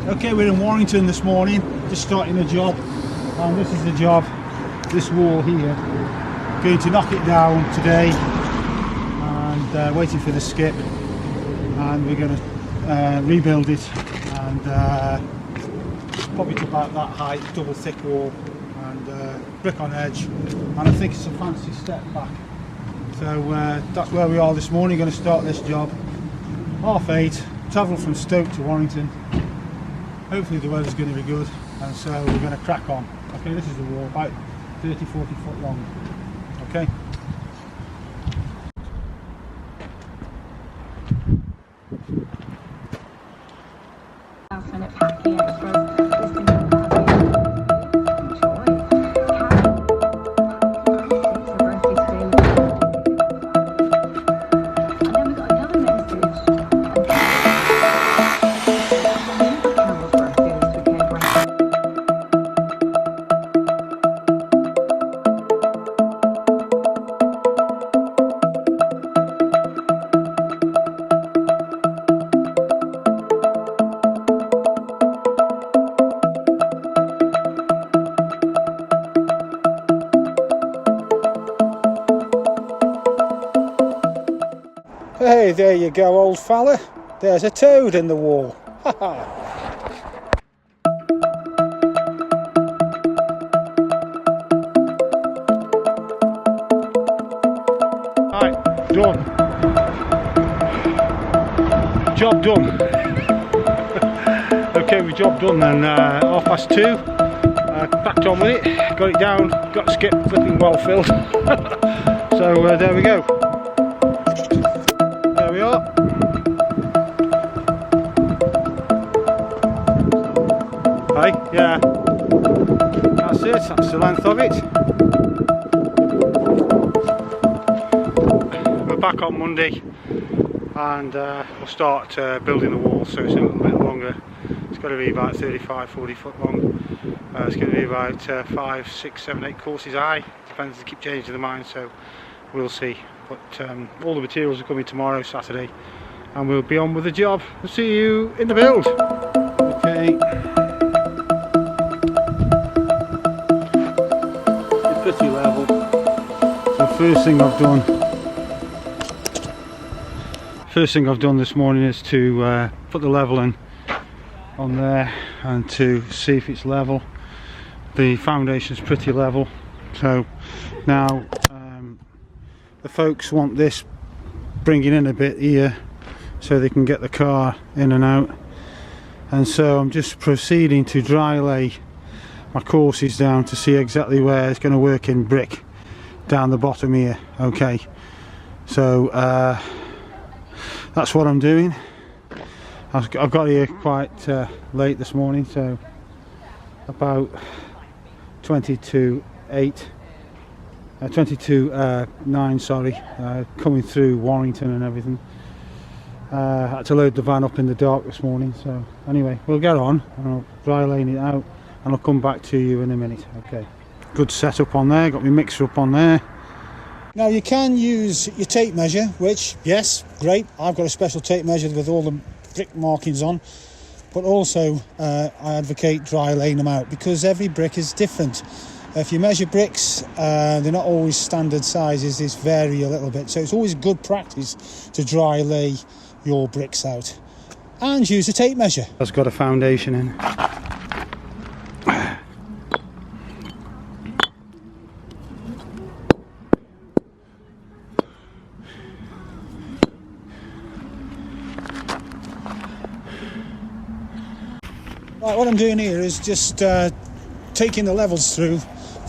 Okay, we're in Warrington this morning, just starting a job, and this is the job, this wall here. Going to knock it down today, and waiting for the skip, and we're going to rebuild it, and probably to about that height, double thick wall, and brick on edge, and I think it's a fancy step back. So that's where we are this morning. Going to start this job 8:30, travel from Stoke to Warrington. Hopefully the weather's going to be good, and so we're going to crack on. Okay, this is the wall, about 30-40 foot long. Okay. Hey, there you go, old fella. There's a toad in the wall. Right, done. Job done. Okay, we job done then. 2:30. Backed on with it, got it down, got skip flipping well filled. So there we go. We are. Hey, yeah, that's it, that's the length of it. We're back on Monday, and we'll start building the wall, so it's a little bit longer. It's got to be about 35-40 foot long. It's going to be about 5, 6, 7, 8 courses high, depends, they keep changing their mind, so we'll see. But all the materials are coming tomorrow, Saturday, and we'll be on with the job. We'll see you in the build. Okay. It's pretty level. So first thing I've done this morning is to put the level in on there and to see if it's level. The foundation's pretty level. So now the folks want this bringing in a bit here so they can get the car in and out, and so I'm just proceeding to dry lay my courses down to see exactly where it's going to work in brick down the bottom here. Okay, so that's what I'm doing. I've got here quite late this morning, so about 22:09, sorry, coming through Warrington and everything. I had to load the van up in the dark this morning, so anyway, we'll get on and I'll dry laying it out and I'll come back to you in a minute. Okay, good setup on there, got my mixer up on there. Now you can use your tape measure, which, yes, great, I've got a special tape measure with all the brick markings on, but also I advocate dry laying them out because every brick is different. If you measure bricks, they're not always standard sizes, they vary a little bit, so it's always good practice to dry lay your bricks out and use a tape measure. That's got a foundation in. Right, what I'm doing here is just taking the levels through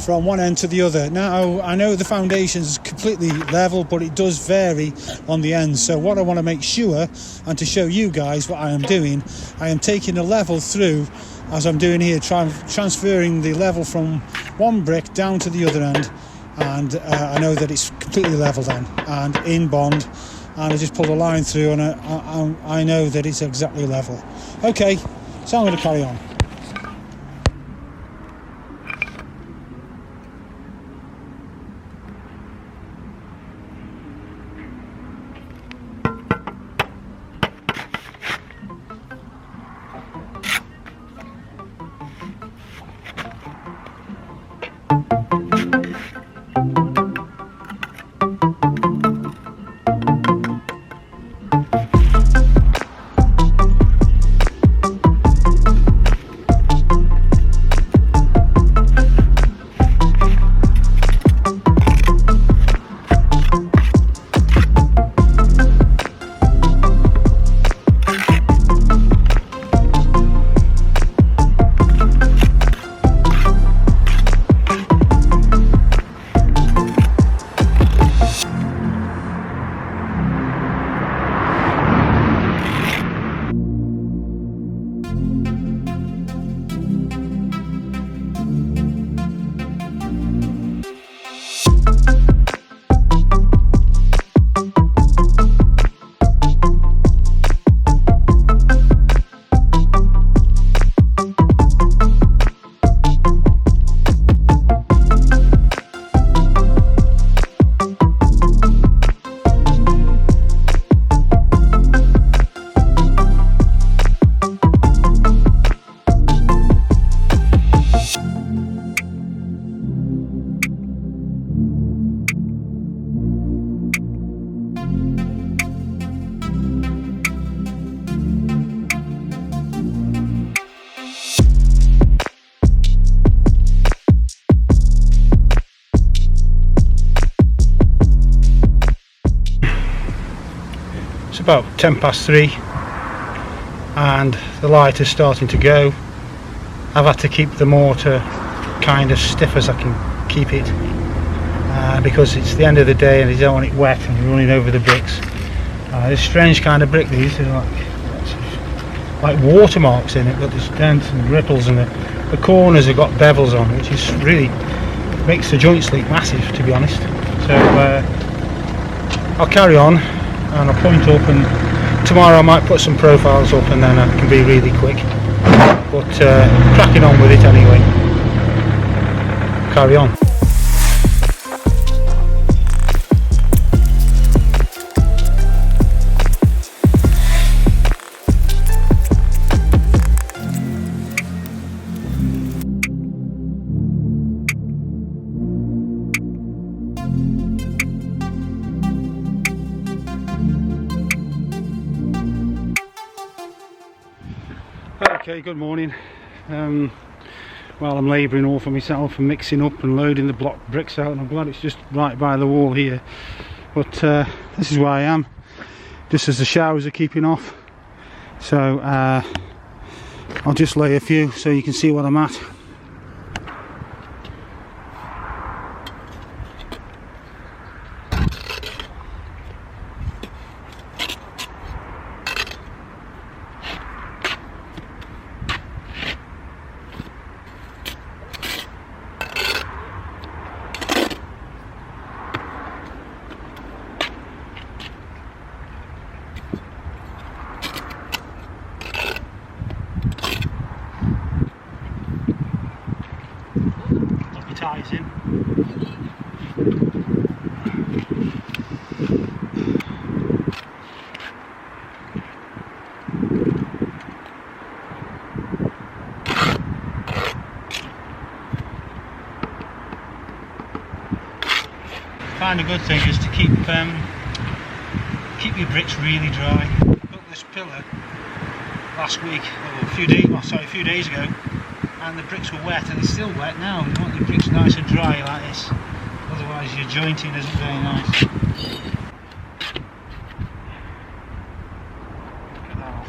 from one end to the other. Now I know the foundation is completely level, but it does vary on the ends, so what I want to make sure, and to show you guys what I am doing, I am taking the level through as I'm doing here, transferring the level from one brick down to the other end, and I know that it's completely level then and in bond, and I just pull the line through and I know that it's exactly level. Okay, so I'm going to carry on. about 3:10 and the light is starting to go. I've had to keep the mortar kind of stiff as I can keep it, because it's the end of the day and you don't want it wet and running over the bricks. This strange kind of brick, these are like watermarks in it, but there's dents and ripples, and the corners have got bevels on, which is really makes the joints look massive, to be honest. So I'll carry on and I'll point up, and tomorrow I might put some profiles up and then I can be really quick, but cracking on with it anyway. Carry on. Okay, good morning. Well, I'm labouring all for myself and mixing up and loading the block bricks out, and I'm glad it's just right by the wall here. But this is where I am, just as the showers are keeping off. So I'll just lay a few so you can see what I'm at. Ties in. Find a good thing is to keep your bricks really dry. I built this pillar last week, or a few days ago, and the bricks were wet, and it's still wet now. You want your bricks nice and dry like this, otherwise your jointing isn't very nice. Look at that.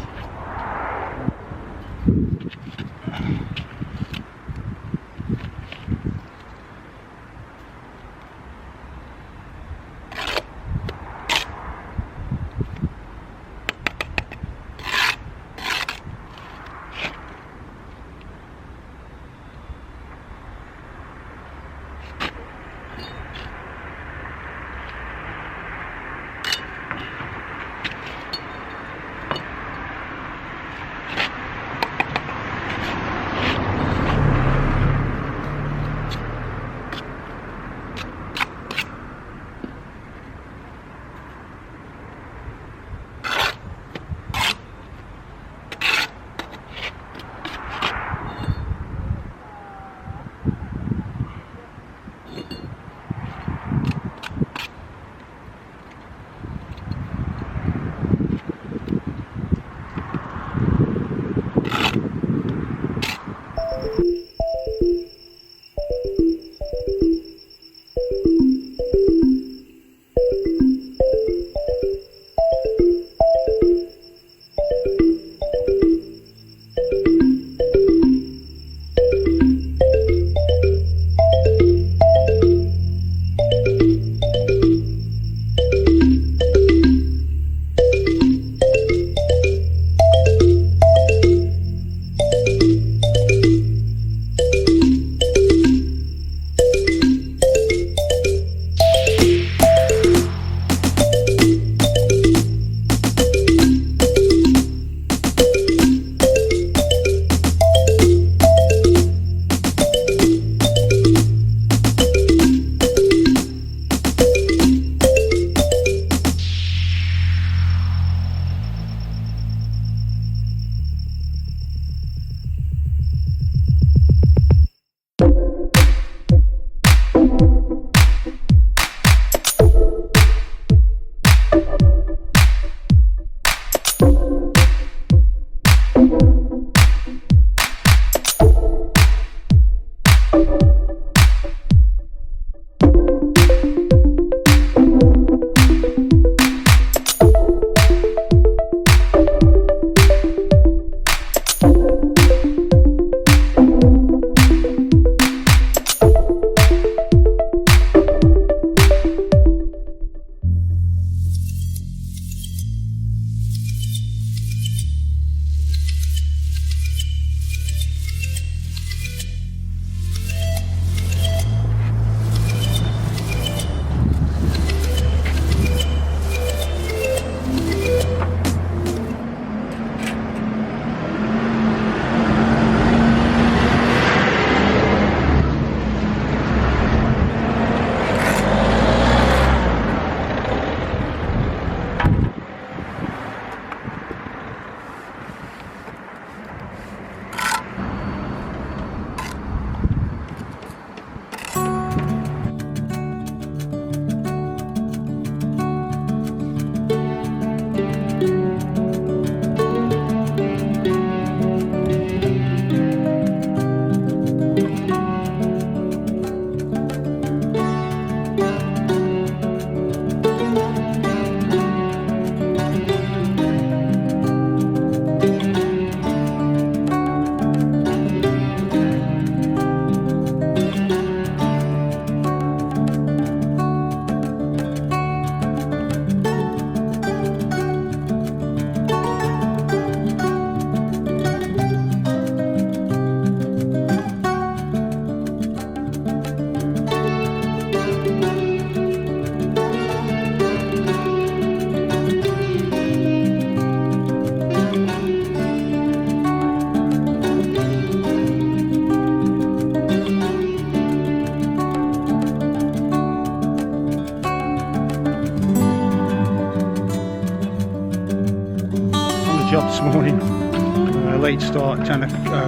this morning. Late start,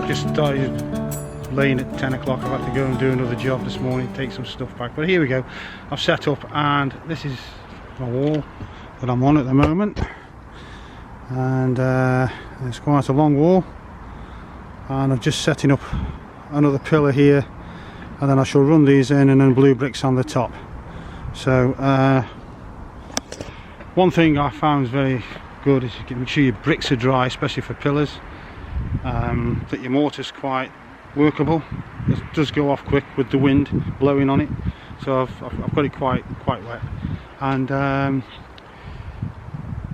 just started laying at 10 o'clock. I've had to go and do another job this morning, take some stuff back. But here we go. I've set up, and this is my wall that I'm on at the moment. And it's quite a long wall. And I'm just setting up another pillar here, and then I shall run these in and then blue bricks on the top. So one thing I found very good is to make sure your bricks are dry, especially for pillars, that your mortar's quite workable. It does go off quick with the wind blowing on it, so I've got it quite wet, and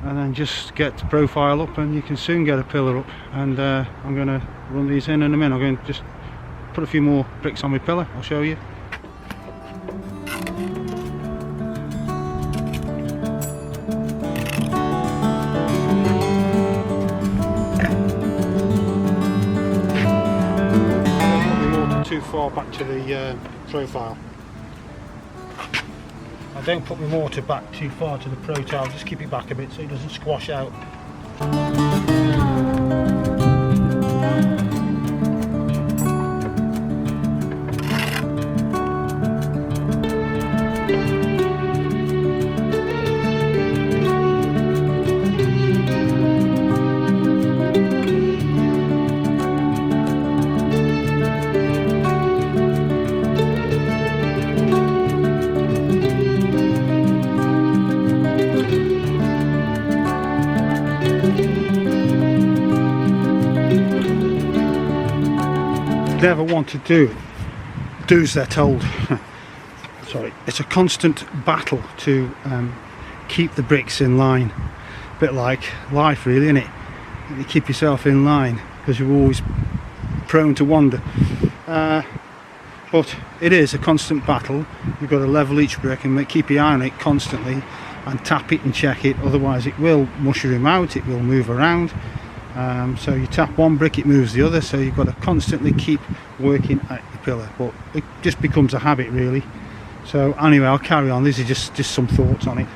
then just get the profile up and you can soon get a pillar up. And I'm going to run these in a minute. I'm going to just put a few more bricks on my pillar. I'll show you. Too far back to the profile. I don't put my mortar back too far to the profile, just keep it back a bit so it doesn't squash out. Never want to do as they're told. Sorry, it's a constant battle to keep the bricks in line. A bit like life, really, isn't it? You keep yourself in line because you're always prone to wander. But it is a constant battle. You've got to level each brick and keep your eye on it constantly and tap it and check it, otherwise it will mushroom out, it will move around. So you tap one brick, it moves the other, so you've got to constantly keep working at your pillar, but it just becomes a habit, really. So anyway, I'll carry on. These are just some thoughts on it.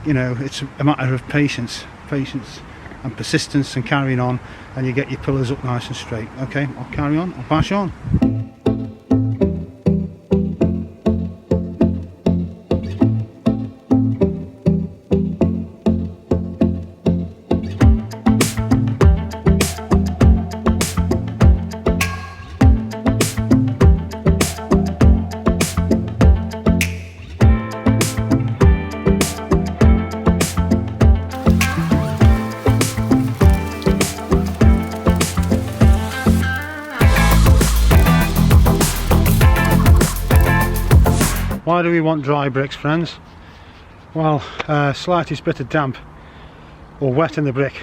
You know, it's a matter of patience and persistence and carrying on, and you get your pillars up nice and straight. Okay, I'll carry on, I'll bash on. Why do we want dry bricks, friends? Well, slightest bit of damp or wet in the brick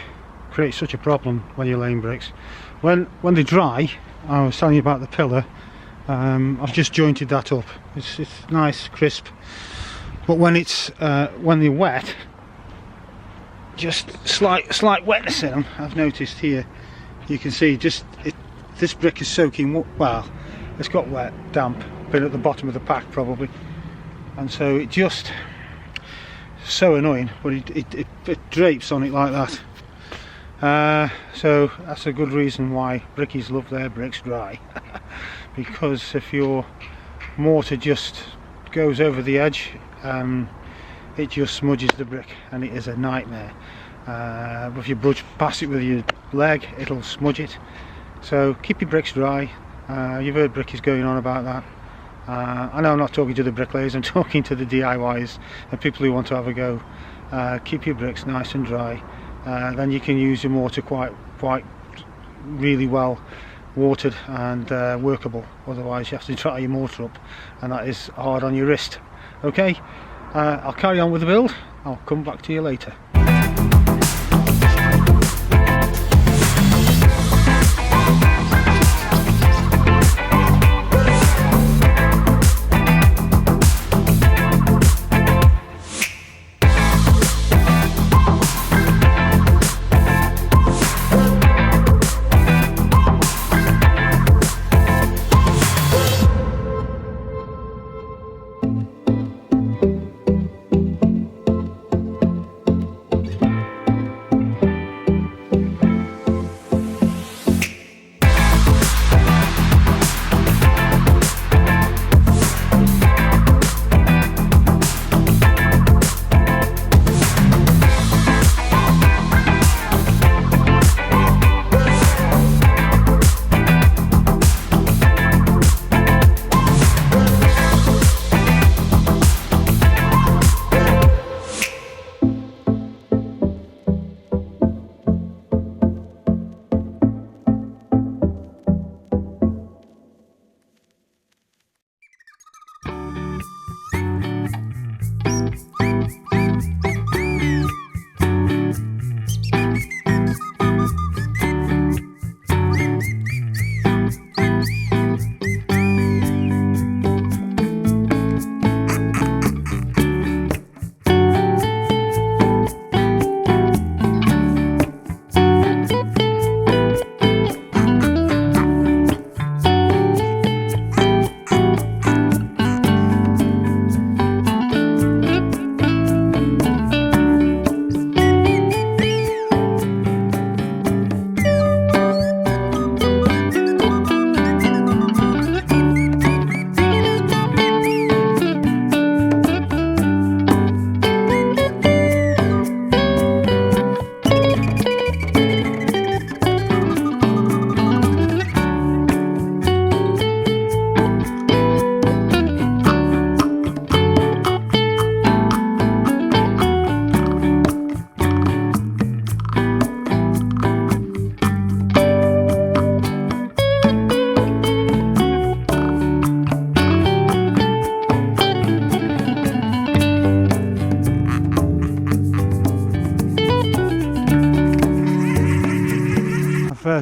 creates such a problem when you're laying bricks. When they're dry, I was telling you about the pillar, I've just jointed that up. It's nice, crisp. But when they're wet, just slight wetness in them. I've noticed here. You can see this brick is soaking. Well, it's got wet, damp, been at the bottom of the pack probably. And so it just so annoying, but it drapes on it like that. So that's a good reason why brickies love their bricks dry. Because if your mortar just goes over the edge, it just smudges the brick and it is a nightmare. If you brush past it with your leg, it'll smudge it. So keep your bricks dry. You've heard brickies going on about that. I know I'm not talking to the bricklayers, I'm talking to the DIYs and people who want to have a go. Keep your bricks nice and dry, then you can use your mortar quite really well watered and workable. Otherwise you have to dry your mortar up, and that is hard on your wrist. Okay, I'll carry on with the build. I'll come back to you later.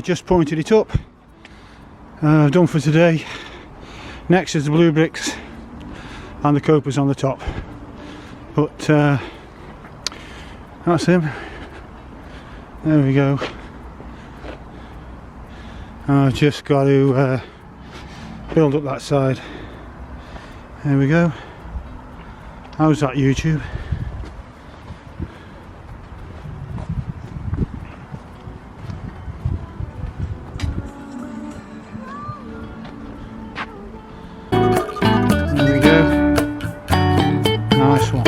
just pointed it up. Done for today. Next is the blue bricks and the copers on the top. But that's him. There we go. I've just got to build up that side. There we go. How's that, YouTube? There we go. Nice one.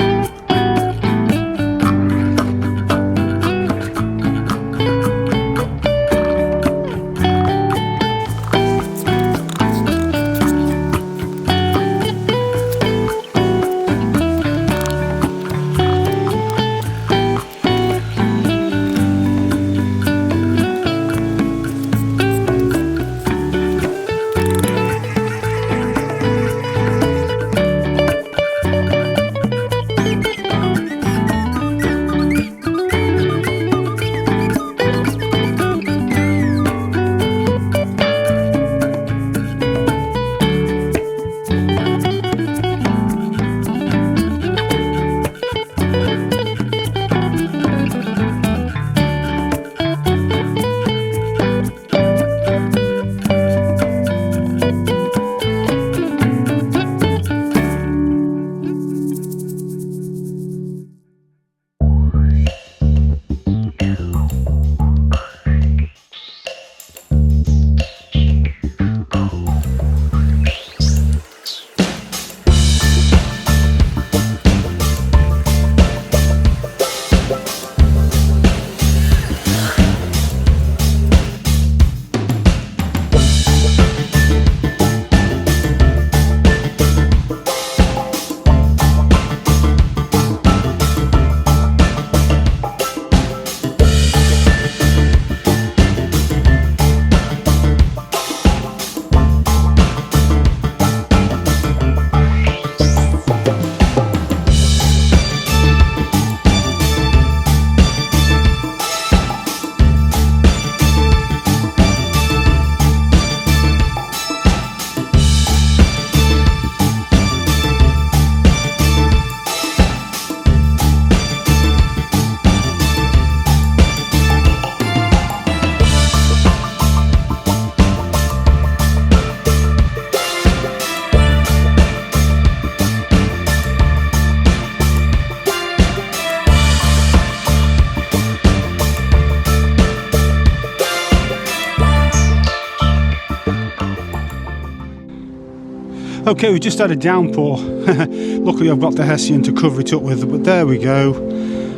Okay, we just had a downpour. Luckily I've got the Hessian to cover it up with, but there we go.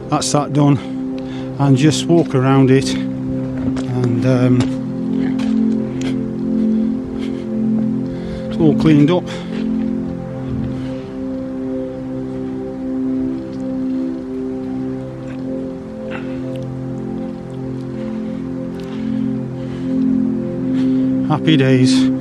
That's that done. And just walk around it and it's all cleaned up. Happy days.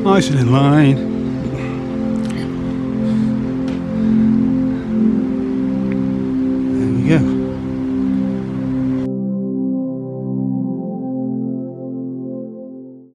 Nice and in line.